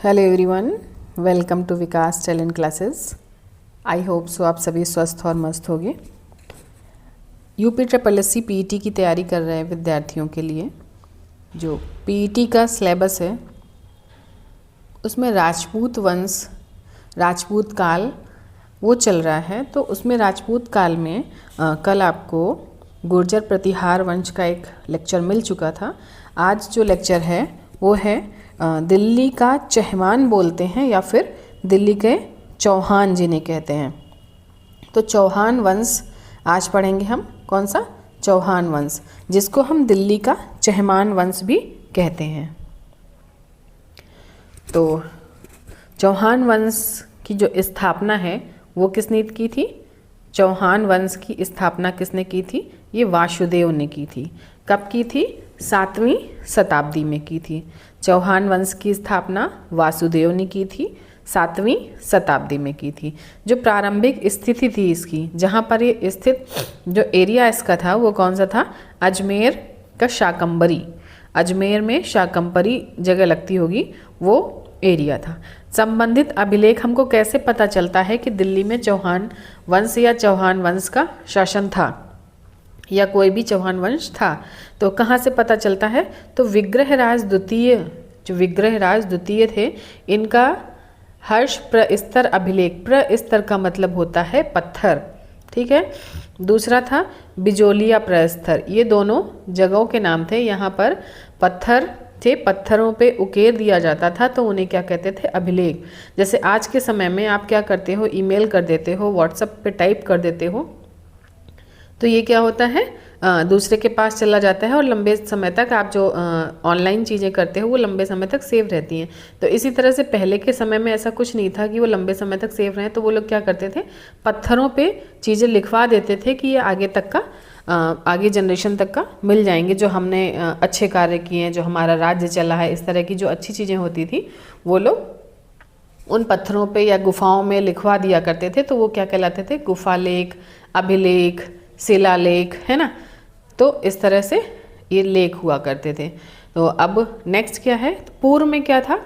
Hello everyone, welcome to Vikas talent classes. I hope so आप सभी स्वस्थ और मस्त होंगे। UPSSC PET की तैयारी कर रहे हैं विद्यार्थियों के लिए। जो PET का सिलेबस है उसमें राजपूत वंश, राजपूत काल वो चल रहा है। तो उसमें राजपूत काल में कल आपको गुर्जर प्रतिहार वंश का एक लेक्चर मिल चुका था। आज जो लेक्चर है वो है दिल्ली का चहमान बोलते हैं या फिर दिल्ली के चौहान जिन्हें कहते हैं। तो चौहान वंश आज पढ़ेंगे हम। कौन सा? चौहान वंश, जिसको हम दिल्ली का चहमान वंश भी कहते हैं। तो चौहान वंश की जो स्थापना है वो किसने की थी? चौहान वंश की स्थापना किसने की थी? ये वासुदेव ने की थी। कब की थी? 7वीं शताब्दी में की थी। चौहान वंश की स्थापना वासुदेव ने की थी, 7वीं शताब्दी में की थी। जो प्रारंभिक स्थिति थी इसकी, जहाँ पर ये स्थित जो एरिया इसका था वो कौन सा था? अजमेर का शाकंभरी। अजमेर में शाकंभरी जगह लगती होगी, वो एरिया था। संबंधित अभिलेख हमको कैसे पता चलता है कि दिल्ली में चौहान वंश या चौहान वंश का शासन था या कोई भी चौहान वंश था? तो कहाँ से पता चलता है? तो विग्रहराज द्वितीय, जो विग्रहराज द्वितीय थे, इनका हर्ष प्रस्तर अभिलेख। प्रस्तर का मतलब होता है पत्थर, ठीक है। दूसरा था बिजोलिया प्रस्तर। ये दोनों जगहों के नाम थे। यहाँ पर पत्थर थे, पत्थरों पे उकेर दिया जाता था, तो उन्हें क्या कहते थे? अभिलेख। जैसे आज के समय में आप क्या करते हो? ईमेल कर देते हो, व्हाट्सएप पे टाइप कर देते हो, तो ये क्या होता है? दूसरे के पास चला जाता है और लंबे समय तक आप जो ऑनलाइन चीज़ें करते हो वो लंबे समय तक सेव रहती हैं। तो इसी तरह से पहले के समय में ऐसा कुछ नहीं था कि वो लंबे समय तक सेव रहें, तो वो लोग क्या करते थे? पत्थरों पे चीज़ें लिखवा देते थे कि ये आगे तक का आगे जनरेशन तक का मिल जाएंगे। जो हमने अच्छे कार्य किए हैं, जो हमारा राज्य चला है, इस तरह की जो अच्छी चीज़ें होती थी वो लोग उन पत्थरों पे या गुफाओं में लिखवा दिया करते थे। तो वो क्या कहलाते थे? गुफालेख, अभिलेख, शिलालेख, है ना। तो इस तरह से ये लेख हुआ करते थे। तो अब नेक्स्ट क्या है? तो पूर्व में क्या था?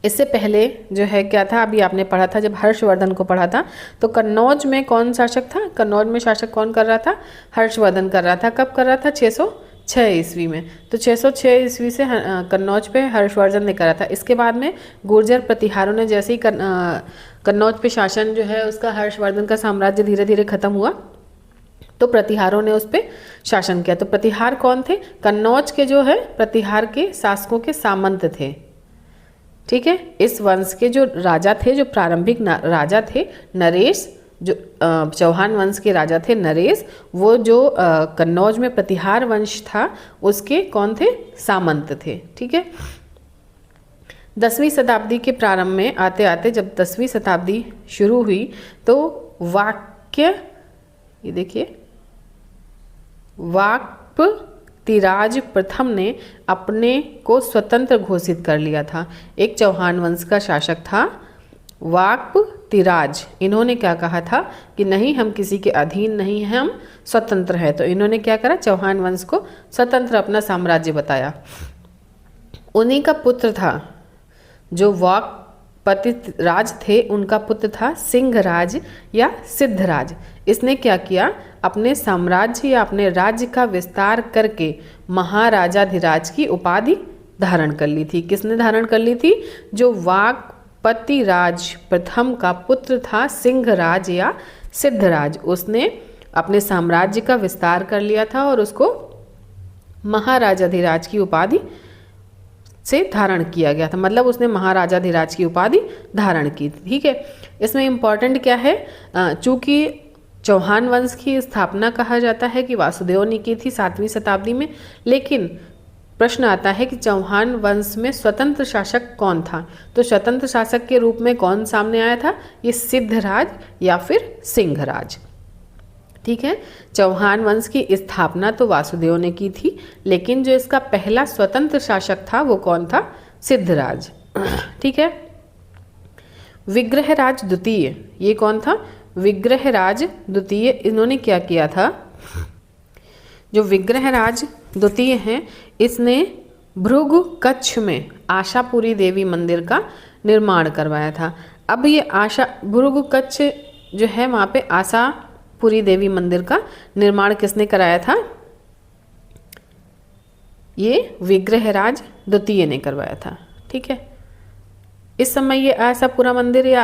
इससे पहले जो है क्या था? अभी आपने पढ़ा था, जब हर्षवर्धन को पढ़ा था, तो कन्नौज में कौन शासक था? कन्नौज में शासक कौन कर रहा था? हर्षवर्धन कर रहा था। कब कर रहा था? 606 ईस्वी में। तो 606 ईस्वी से कन्नौज पे हर्षवर्धन ने करा था। इसके बाद में गुर्जर प्रतिहारों ने जैसे ही कन्नौज पे शासन जो है उसका, हर्षवर्धन का साम्राज्य धीरे धीरे खत्म हुआ, तो प्रतिहारों ने उस पर शासन किया। तो प्रतिहार कौन थे? कन्नौज के जो है प्रतिहार के शासकों के सामंत थे, ठीक है। इस वंश के जो राजा थे, जो प्रारंभिक राजा थे, नरेश, जो चौहान वंश के राजा थे नरेश, वो जो कन्नौज में प्रतिहार वंश था उसके कौन थे? सामंत थे, ठीक है। 10वीं शताब्दी के प्रारंभ में आते आते, जब 10वीं शताब्दी शुरू हुई, तो वाक्य, ये देखिए, वाक्पतिराज प्रथम ने अपने को स्वतंत्र घोषित कर लिया था। एक चौहान वंश का शासक था वाक्पतिराज। इन्होंने क्या कहा था कि नहीं, हम किसी के अधीन नहीं हैं, हम स्वतंत्र हैं। तो इन्होंने क्या करा? चौहान वंश को स्वतंत्र अपना साम्राज्य बताया। उन्हीं का पुत्र था, जो वाक्पतिराज थे, उनका पुत्र था सिंहराज या सिद्धराज। इसने क्या किया? अपने साम्राज्य या अपने राज्य का विस्तार करके महाराजाधिराज की उपाधि धारण कर ली थी। किसने धारण कर ली थी? जो वाक्पतिराज प्रथम का पुत्र था सिंहराज या सिद्धराज, उसने अपने साम्राज्य का विस्तार कर लिया था और उसको महाराजाधिराज की उपाधि से धारण किया गया था। मतलब उसने महाराजाधिराज की उपाधि धारण की थी, ठीक है। इसमें इम्पॉर्टेंट क्या है? चूँकि चौहान वंश की स्थापना कहा जाता है कि वासुदेव ने की थी 7वीं शताब्दी में, लेकिन प्रश्न आता है कि चौहान वंश में स्वतंत्र शासक कौन था? तो स्वतंत्र शासक के रूप में कौन सामने आया था? ये सिद्धराज या फिर सिंहराज, ठीक है। चौहान वंश की स्थापना तो वासुदेव ने की थी, लेकिन जो इसका पहला स्वतंत्र शासक था वो कौन था? सिद्धराज, ठीक है। विग्रहराज द्वितीय, ये कौन था? विग्रहराज द्वितीय। इन्होंने क्या किया था? जो विग्रहराज द्वितीय हैं, इसने भृगु कच्छ में आशापुरी देवी मंदिर का निर्माण करवाया था। अब ये भृगु कच्छ जो है वहाँ पे आशापुरी देवी मंदिर का निर्माण किसने कराया था? ये विग्रहराज द्वितीय ने करवाया था। ठीक है, इस समय ये आशापुरा मंदिर या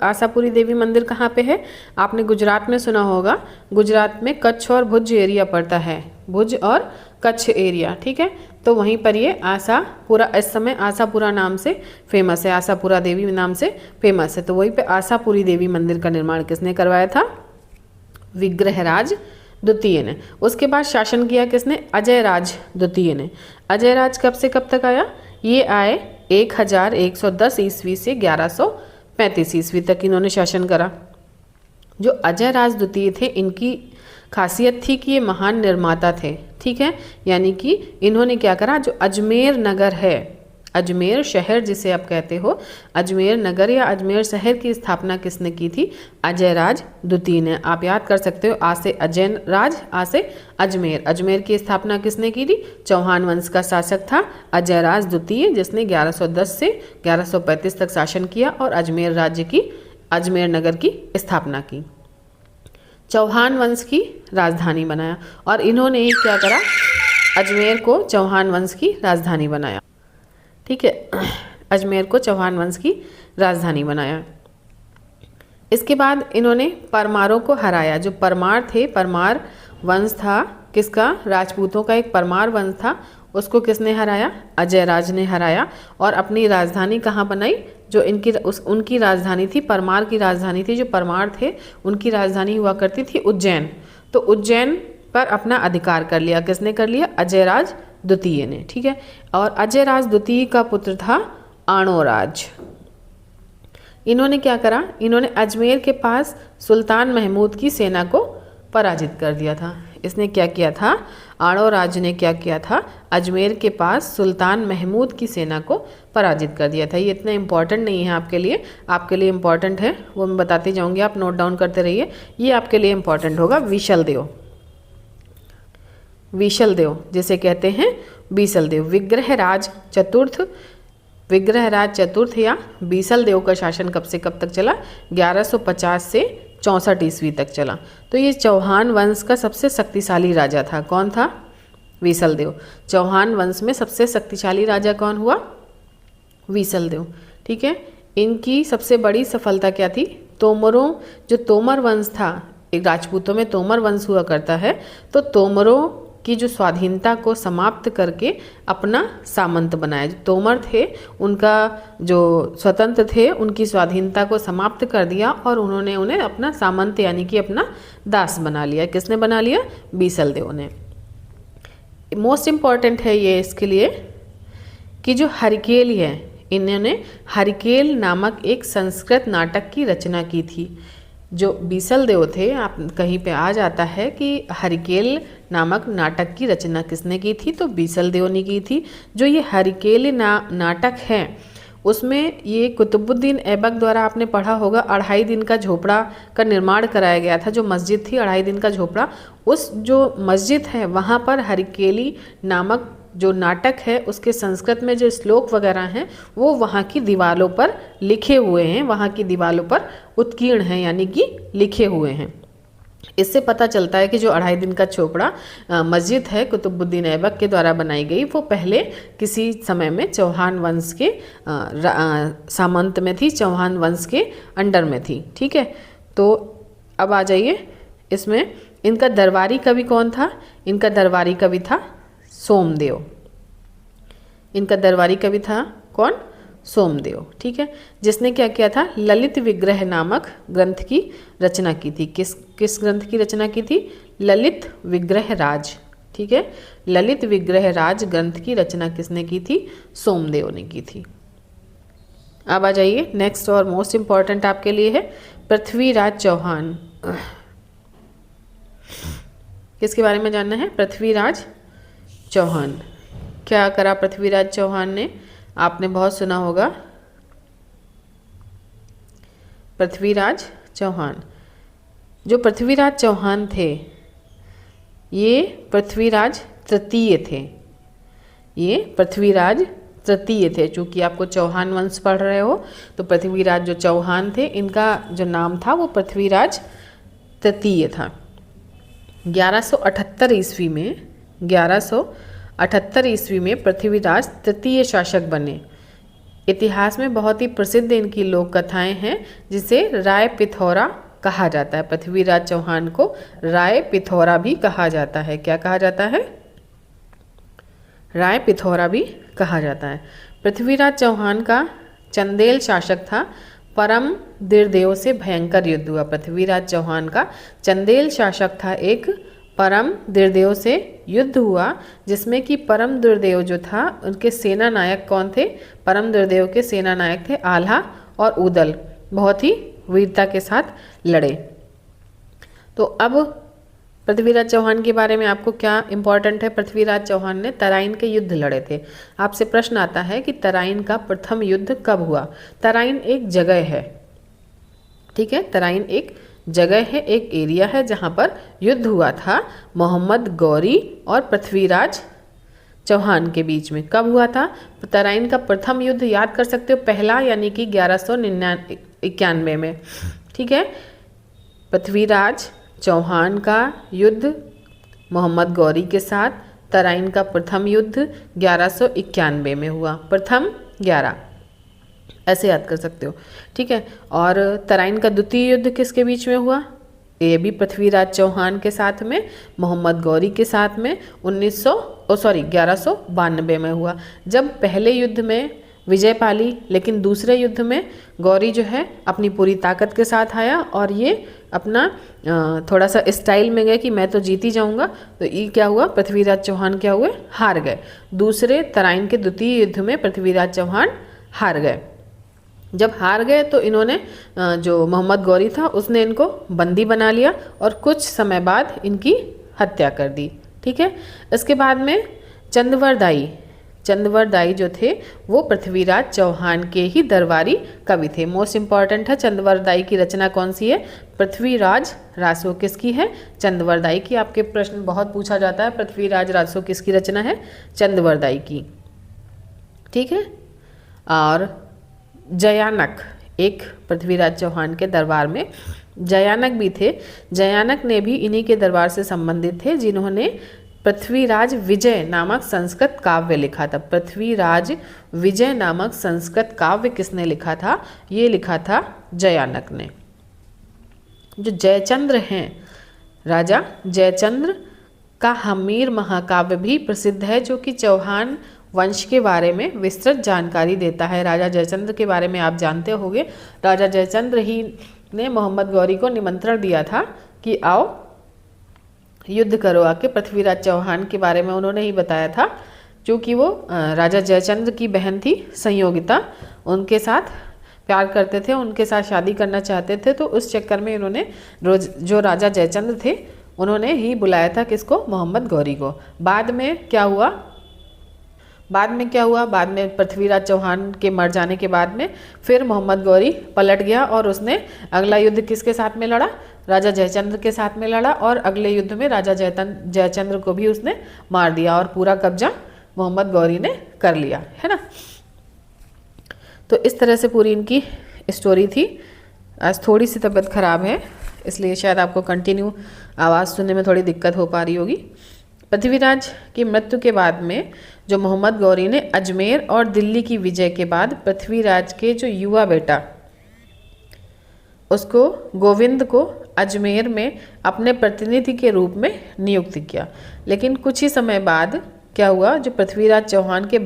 आशापुरी देवी मंदिर कहाँ पे है? आपने गुजरात में सुना होगा। गुजरात में कच्छ और भुज एरिया पड़ता है, भुज और कच्छ एरिया। ठीक है, तो वहीं पर ये आशापुरा इस समय आशापुरा नाम से फेमस है, आशापुरा देवी नाम से फेमस है। तो वहीं पे आशापुरी देवी मंदिर का निर्माण किसने करवाया था? विग्रहराज द्वितीय ने। उसके बाद शासन किया किसने? अजयराज द्वितीय ने। अजयराज कब से कब तक आया? ये आए 1110 ईस्वी से 1135 ईस्वी तक इन्होंने शासन करा। जो अजयराज द्वितीय थे, इनकी खासियत थी कि ये महान निर्माता थे। ठीक है, यानी कि इन्होंने क्या करा, जो अजमेर नगर है, अजमेर शहर जिसे आप कहते हो, अजमेर नगर या अजमेर शहर की स्थापना किसने की थी? अजयराज द्वितीय ने। आप याद कर सकते हो, आ से अजयराज, आ से अजमेर। अजमेर की स्थापना किसने की थी? चौहान वंश का शासक था अजयराज द्वितीय, जिसने 1110 से 1135 तक शासन किया और अजमेर राज्य की, अजमेर नगर की स्थापना की। चौहान वंश की राजधानी बनाया और इन्होंने ही क्या करा? अजमेर को चौहान वंश की राजधानी बनाया। ठीक है, अजमेर को चौहान वंश की राजधानी बनाया। इसके बाद इन्होंने परमारों को हराया। जो परमार थे, परमार वंश था किसका? राजपूतों का एक परमार वंश था, उसको किसने हराया? अजयराज ने हराया और अपनी राजधानी कहाँ बनाई? जो उनकी राजधानी थी, परमार की राजधानी थी, जो परमार थे उनकी राजधानी हुआ करती थी उज्जैन। तो उज्जैन पर अपना अधिकार कर लिया। किसने कर लिया? अजयराज द्वितीय ने। ठीक है, और अजयराज द्वितीय का पुत्र था आणोराज। इन्होंने क्या करा? इन्होंने अजमेर के पास सुल्तान महमूद की सेना को पराजित कर दिया था। इसने क्या किया था? आणोराज ने क्या किया था? अजमेर के पास सुल्तान महमूद की सेना को पराजित कर दिया था। ये इतना इम्पॉर्टेंट नहीं है आपके लिए इम्पॉर्टेंट है, वो मैं बताती जाऊंगी, आप नोट डाउन करते रहिए। ये आपके लिए इम्पॉर्टेंट होगा। विशलदेव, विशलदेव जिसे कहते हैं बीसलदेव, विग्रहराज चतुर्थ या बीसलदेव का शासन कब से कब तक चला? 1150 से 64 ईस्वी तक चला। तो ये चौहान वंश का सबसे शक्तिशाली राजा था। कौन था? बीसलदेव। चौहान वंश में सबसे शक्तिशाली राजा कौन हुआ? बीसलदेव। ठीक है, इनकी सबसे बड़ी सफलता क्या थी? तोमरों, जो तोमर वंश था, एक राजपूतों में तोमर वंश हुआ करता है, तो तोमरों की जो स्वाधीनता को समाप्त करके अपना सामंत बनाया। जो तोमर थे, उनका जो स्वतंत्र थे, उनकी स्वाधीनता को समाप्त कर दिया और उन्होंने उन्हें अपना सामंत यानी कि अपना दास बना लिया। किसने बना लिया? बीसलदेव ने। मोस्ट इम्पॉर्टेंट है ये इसके लिए कि जो हरिकेल है, इन्होंने हरिकेल नामक एक संस्कृत नाटक की रचना की थी। जो बीसलदेव थे, आप कहीं पे आ जाता है कि हरिकेल नामक नाटक की रचना किसने की थी? तो बीसलदेव ने की थी। जो ये हरिकेल नाटक है, उसमें ये कुतुबुद्दीन ऐबक द्वारा आपने पढ़ा होगा, 2.5 दिन का झोपड़ा का निर्माण कराया गया था। जो मस्जिद थी 2.5 दिन का झोपड़ा, उस जो मस्जिद है वहाँ पर हरिकेली नामक जो नाटक है उसके संस्कृत में जो श्लोक वगैरह हैं वो वहाँ की दीवारों पर लिखे हुए हैं, वहाँ की दीवारों पर उत्कीर्ण हैं, यानी कि लिखे हुए हैं। इससे पता चलता है कि जो 2.5 दिन का झोपड़ा मस्जिद है कुतुबुद्दीन ऐबक के द्वारा बनाई गई, वो पहले किसी समय में चौहान वंश के सामंत में थी, चौहान वंश के अंडर में थी। ठीक है, तो अब आ जाइए इसमें। इनका दरबारी कवि कौन था? इनका दरबारी कवि था सोमदेव। इनका दरबारी कवि था कौन? सोमदेव। ठीक है, जिसने क्या किया था? ललित विग्रह नामक ग्रंथ की रचना की थी। किस ग्रंथ की रचना की थी? ललित विग्रह राज। ठीक है, ललित विग्रह राज ग्रंथ की रचना किसने की थी? सोमदेव ने की थी। अब आ जाइए नेक्स्ट और मोस्ट इम्पॉर्टेंट आपके लिए है पृथ्वीराज चौहान। किसके बारे में जानना है? पृथ्वीराज चौहान। क्या करा पृथ्वीराज चौहान ने? आपने बहुत सुना होगा पृथ्वीराज चौहान। जो पृथ्वीराज चौहान थे, ये पृथ्वीराज तृतीय थे। ये पृथ्वीराज तृतीय थे। चूँकि आपको चौहान वंश पढ़ रहे हो तो पृथ्वीराज जो चौहान थे इनका जो नाम था वो पृथ्वीराज तृतीय था। 1178 ईस्वी में पृथ्वीराज तृतीय शासक बने। इतिहास में बहुत ही प्रसिद्ध इनकी लोक कथाएं हैं जिसे राय पिथौरा कहा जाता है। पृथ्वीराज चौहान को राय पिथौरा भी कहा जाता है। क्या कहा जाता है? राय पिथौरा भी कहा जाता है। पृथ्वीराज चौहान का चंदेल शासक था। परम दिरदेव से भयंकर युद्ध हुआ। पृथ्वीराज चौहान का चंदेल शासक था, एक परम दिरदेव से युद्ध हुआ जिसमें कि परम दिरदेव जो था उनके सेना नायक कौन थे? परम दिरदेव के सेना नायक थे आल्हा और उदल। बहुत ही वीरता के साथ लड़े। तो अब पृथ्वीराज चौहान के बारे में आपको क्या इम्पोर्टेंट है? पृथ्वीराज चौहान ने तराइन के युद्ध लड़े थे। आपसे प्रश्न आता है कि तराइन का प्रथम युद्ध कब हुआ? तराइन एक जगह है, ठीक है, तराइन एक जगह है, एक एरिया है जहाँ पर युद्ध हुआ था मोहम्मद गौरी और पृथ्वीराज चौहान के बीच में। कब हुआ था? तराइन का प्रथम युद्ध याद कर सकते हो, पहला यानी कि 1191 में, ठीक है। पृथ्वीराज चौहान का युद्ध मोहम्मद गौरी के साथ, तराइन का प्रथम युद्ध 1191 में हुआ। प्रथम 11 ऐसे याद कर सकते हो, ठीक है। और तराइन का द्वितीय युद्ध किसके बीच में हुआ? ये भी पृथ्वीराज चौहान के साथ में, मोहम्मद गौरी के साथ में 1192 में हुआ। जब पहले युद्ध में विजय पाली, लेकिन दूसरे युद्ध में गौरी जो है अपनी पूरी ताकत के साथ आया और ये अपना थोड़ा सा स्टाइल में गए कि मैं तो जीत ही जाऊंगा। तो ये क्या हुआ? पृथ्वीराज चौहान क्या हुए? हार गए। दूसरे तराइन के द्वितीय युद्ध में पृथ्वीराज चौहान हार गए। जब हार गए तो इन्होंने जो मोहम्मद गौरी था उसने इनको बंदी बना लिया और कुछ समय बाद इनकी हत्या कर दी, ठीक है। इसके बाद में चंदवरदाई जो थे वो पृथ्वीराज चौहान के ही दरबारी कवि थे। मोस्ट इम्पॉर्टेंट है, चंदवरदाई की रचना कौन सी है? पृथ्वीराज रासो किसकी है? चंदवरदाई की। आपके प्रश्न बहुत पूछा जाता है, पृथ्वीराज रासो किसकी रचना है? चंदवरदाई की, ठीक है। और जयानक, एक पृथ्वीराज चौहान के दरबार में जयानक भी थे। जयानक ने भी इन्हीं के दरबार से संबंधित थे जिन्होंने पृथ्वीराज विजय नामक संस्कृत काव्य लिखा था। पृथ्वीराज विजय नामक संस्कृत काव्य किसने लिखा था? ये लिखा था जयानक ने। जो जयचंद्र हैं, राजा जयचंद्र का हमीर महाकाव्य भी प्रसिद्ध है जो कि चौहान वंश के बारे में विस्तृत जानकारी देता है। राजा जयचंद्र के बारे में आप जानते होंगे। राजा जयचंद्र ही ने मोहम्मद गौरी को निमंत्रण दिया था कि आओ युद्ध करो आके। पृथ्वीराज चौहान के बारे में उन्होंने ही बताया था, क्योंकि वो राजा जयचंद्र की बहन थी संयोगिता, उनके साथ प्यार करते थे, उनके साथ शादी करना चाहते थे। तो उस चक्कर में इन्होंने जो राजा जयचंद्र थे उन्होंने ही बुलाया था किसको? मोहम्मद गौरी को। बाद में क्या हुआ? बाद में पृथ्वीराज चौहान के मर जाने के बाद में फिर मोहम्मद गौरी पलट गया और उसने अगला युद्ध किसके साथ में लड़ा? राजा जयचंद्र के साथ में लड़ा और अगले युद्ध में राजा जयचंद्र को भी उसने मार दिया और पूरा कब्जा मोहम्मद गौरी ने कर लिया, है ना। तो इस तरह से पूरी इनकी स्टोरी थी। आज थोड़ी सी तबीयत खराब है इसलिए शायद आपको कंटिन्यू आवाज़ सुनने में थोड़ी दिक्कत हो पा रही होगी। पृथ्वीराज की मृत्यु के बाद में जो मोहम्मद गौरी ने अजमेर और दिल्ली की विजय के बाद पृथ्वीराज के जो युवा बेटा उसको गोविंद को अजमेर में अपने प्रतिनिधि के रूप में नियुक्त किया। लेकिन कुछ ही समय बाद क्या हुआ? जो पृथ्वीराज चौहान के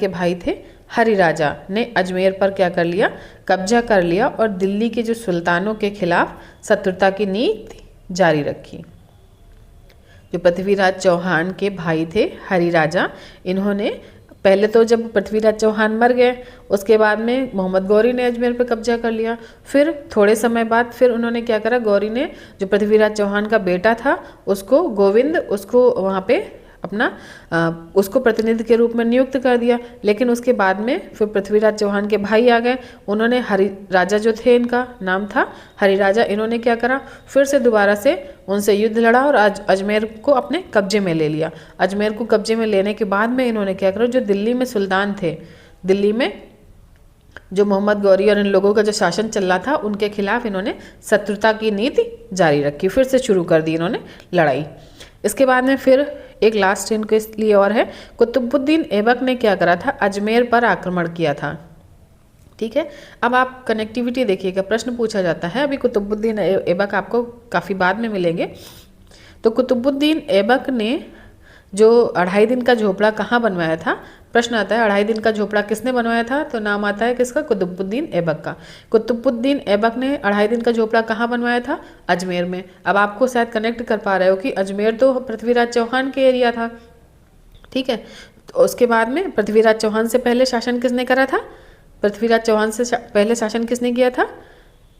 भाई थे हरिराजा ने अजमेर पर क्या कर लिया? कब्जा कर लिया और दिल्ली के जो सुल्तानों के खिलाफ शत्रुता की नीति जारी रखी। जो पृथ्वीराज चौहान के भाई थे हरिराजा, इन्होंने पहले तो जब पृथ्वीराज चौहान मर गए उसके बाद में मोहम्मद गौरी ने अजमेर पर कब्जा कर लिया। फिर थोड़े समय बाद फिर उन्होंने क्या करा? गौरी ने जो पृथ्वीराज चौहान का बेटा था उसको गोविंद, उसको वहाँ पे अपना उसको प्रतिनिधि के रूप में नियुक्त कर दिया। लेकिन उसके बाद में फिर पृथ्वीराज चौहान के भाई आ गए, उन्होंने हरि राजा जो थे, इनका नाम था हरि राजा, इन्होंने क्या करा, फिर से दोबारा से उनसे युद्ध लड़ा और अजमेर को अपने कब्जे में ले लिया। अजमेर को कब्जे में लेने के बाद में इन्होंने क्या करा, जो दिल्ली में सुल्तान थे, दिल्ली में जो मोहम्मद गौरी और इन लोगों का जो शासन चल रहा था, उनके खिलाफ इन्होंने शत्रुता की नीति जारी रखी, फिर से शुरू कर दी इन्होंने लड़ाई। इसके बाद में फिर एक लास्ट इनके लिए और है, कुतुबुद्दीन ऐबक ने क्या करा था, अजमेर पर आक्रमण किया था। ठीक है, अब आप कनेक्टिविटी देखिएगा, प्रश्न पूछा जाता है, अभी कुतुबुद्दीन ऐबक आपको काफ़ी बाद में मिलेंगे। तो कुतुबुद्दीन ऐबक ने जो 2.5 दिन का झोपड़ा कहाँ बनवाया था, प्रश्न आता है 2.5 दिन का झोपड़ा किसने बनवाया था, तो नाम आता है किसका, कुतुबुद्दीन ऐबक का। कुतुबुद्दीन ऐबक ने 2.5 दिन का झोपड़ा कहाँ बनवाया था, अजमेर में। अब आपको शायद कनेक्ट कर पा रहे हो कि अजमेर तो पृथ्वीराज चौहान के एरिया था। ठीक है, तो उसके बाद में पृथ्वीराज चौहान से पहले शासन किसने करा था, पृथ्वीराज चौहान से पहले शासन किसने किया था,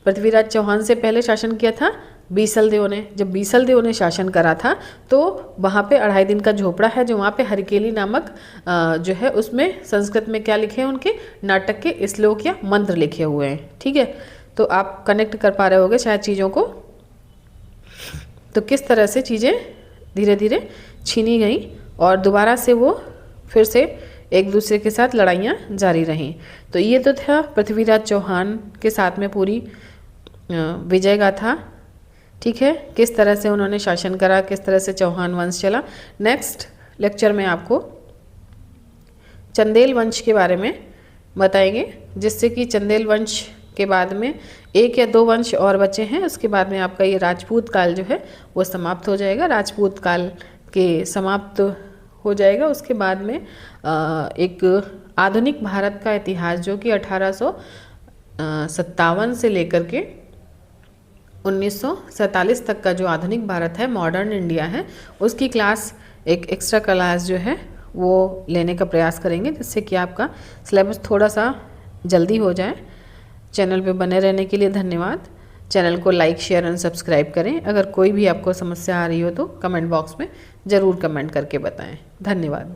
पृथ्वीराज चौहान से पहले शासन किया था बीसल देव ने। जब बीसल देव ने शासन करा था तो वहाँ पे 2.5 दिन का झोपड़ा है, जो वहाँ पे हरकेली नामक जो है उसमें संस्कृत में क्या लिखे हैं, उनके नाटक के श्लोक या मंत्र लिखे हुए हैं। ठीक है, तो आप कनेक्ट कर पा रहे होगे शायद चीज़ों को। तो किस तरह से चीज़ें धीरे धीरे छीनी गई और दोबारा से वो फिर से एक दूसरे के साथ लड़ाइयाँ जारी रहीं। तो ये तो था पृथ्वीराज चौहान के साथ में पूरी विजय गाथा। ठीक है, किस तरह से उन्होंने शासन करा, किस तरह से चौहान वंश चला। नेक्स्ट लेक्चर में आपको चंदेल वंश के बारे में बताएंगे, जिससे कि चंदेल वंश के बाद में 1 या 2 वंश और बचे हैं, उसके बाद में आपका ये राजपूत काल जो है वो समाप्त हो जाएगा। राजपूत काल के समाप्त हो जाएगा, उसके बाद में एक आधुनिक भारत का इतिहास जो कि 1857 से लेकर के 1947 तक का जो आधुनिक भारत है, मॉडर्न इंडिया है, उसकी क्लास एक एक्स्ट्रा क्लास जो है वो लेने का प्रयास करेंगे, जिससे कि आपका सिलेबस थोड़ा सा जल्दी हो जाए। चैनल पे बने रहने के लिए धन्यवाद। चैनल को लाइक, शेयर एंड सब्सक्राइब करें। अगर कोई भी आपको समस्या आ रही हो तो कमेंट बॉक्स में ज़रूर कमेंट करके बताएं। धन्यवाद।